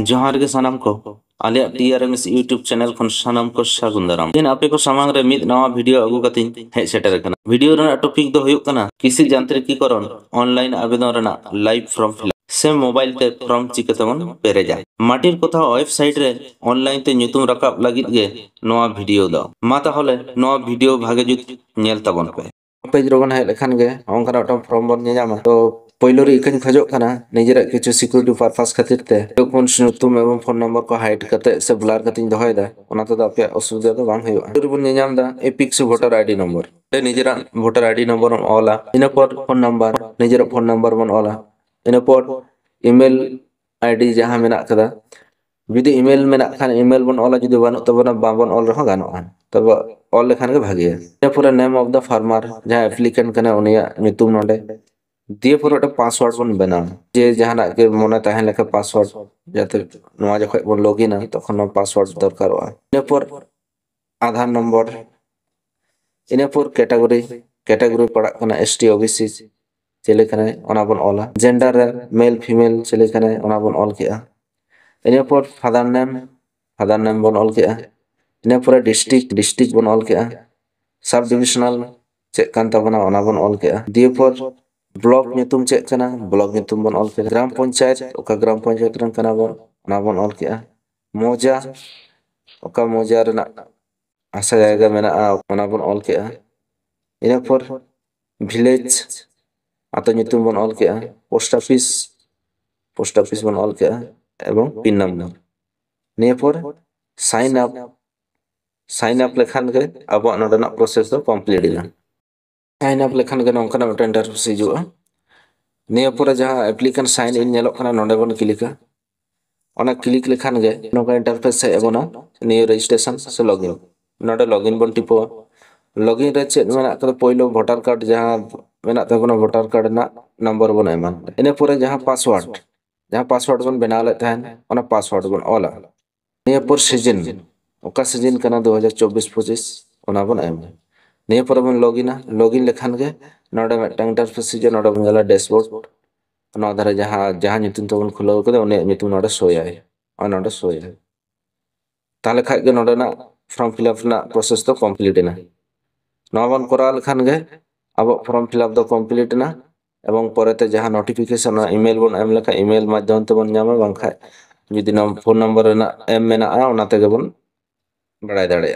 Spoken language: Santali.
जोहार के सनम को आलिया टीआरएमएस यूट्यूब चैनल खन सनम को सागुन दाराम दिन आपे को सामांग रे मिद नवा वीडियो अगु कतिन हेज सेटर कना वीडियो रे टॉपिक दो हुयुक कना किसी यांत्रिकीकरण ऑनलाइन आवेदन रेना लाइव फॉर्म फिल से मोबाइल ते फॉर्म चिकतमन पेरेजा माटिर कथा वेबसाइट रे ऑनलाइन ते nyutum rakab lagit ge नवा वीडियो दो मा ताहले नवा वीडियो भागे जुत नेल ताबन पे पेज रोगन है लेखन गे ओंकरा टॉप फॉर्म बन नेजामा तो पहिलो रे इकन खजो कना निजेरा किछु सिक्योरिटी पर्पस खातिर ते फोन nyutum एवं फोन नंबर को हाइड करते से ब्लर करते दोहय दा ओना तो आपे असुविधा तो बांग होयो फिर बन नेजाम दा एपिक्स वोटर आईडी नंबर ते निजेरा वोटर आईडी नंबर ओला इन पर फोन नंबर निजेरा फोन नंबर बन ओला इन पर ईमेल आईडी जहां मेना कदा जुदी ईमेल मेना खान ईमेल बन ओला जुदी बानो तबना बाबन ओल रहो गानोआ तब ऑल लेखान के भागिया इन पूरा नेम ऑफ द फार्मर जहां एप्लीकेंट कना उनिया nyutum नोडे दिए पूरा पासवर्ड बन बना जे जहां के मने तहन लेके पासवर्ड जाते नवा जख बन लॉगिन तखन पासवर्ड दरकार होआ इन पर आधार नंबर इन पर कैटेगरी पड़ा कना एसटी ओबीसी चले कना ओना बन ओला जेंडर मेल फीमेल चले कना ओना बन ऑल केआ इन पर फादर नेम बन ऑल केआ इन पर डिस्ट्रिक्ट बन ऑल केआ सब डिविजनल चेक कान तबना ओना बन ऑल केआ दिए पर ब्लॉक nyutum चेक कना ब्लॉक nyutum बन ऑल केआ ग्राम पंचायत ओका ग्राम पंचायत रन कना बन ओना बन ऑल केआ मोजा ओका मोजा रना आशा जायगा मेना ओना बन ऑल केआ इन पर विलेज आतो nyutum बन ऑल केआ पोस्ट ऑफिस बन ऑल केआ एवं पिन नंबर निये पर साइन अप लेखान के अब नोडना प्रोसेस तो कंप्लीट इला साइन अप लेखान के नोंकना इंटरफेस हिजुआ निये पर जहां एप्लीकेंट साइन इन नेलो कना नोडे बन क्लिक ओना क्लिक लेखान के नोका इंटरफेस से एबोना निये रजिस्ट्रेशन से लॉगिन नोडे लॉगिन बन टिपो लॉगिन रे चेक मेना तो पहिलो वोटर कार्ड जहां मेना तबना वोटर कार्ड ना नंबर बन एमान इने पर जहां पासवर्ड बन बना ले तहन ओना पासवर्ड बन ओला निये पर सीजन ओका सीजन कना 2024-25 ओना बन एम निये पर बन लॉगिन लेखान के नोडे मेटंग इंटरफेस जे नोडे बन डैशबोर्ड ओना धारे जहां nyutum तो बन खुलो कदे ओने nyutum नोडे सोयाय ओना नोडे सोयाय ताले खाय के नोडे ना फॉर्म फिलअप ना प्रोसेस तो कंप्लीट ना नवन करा लेखान के अब फॉर्म फिलअप दो कंप्लीट ना एवं परते जहां नोटिफिकेशन ईमेल बन एम लेखा ईमेल माध्यम ते बन जामा बांखा जुदी फोन नंबर ना एम मेना ओना ते बन बड़ाय दाड़े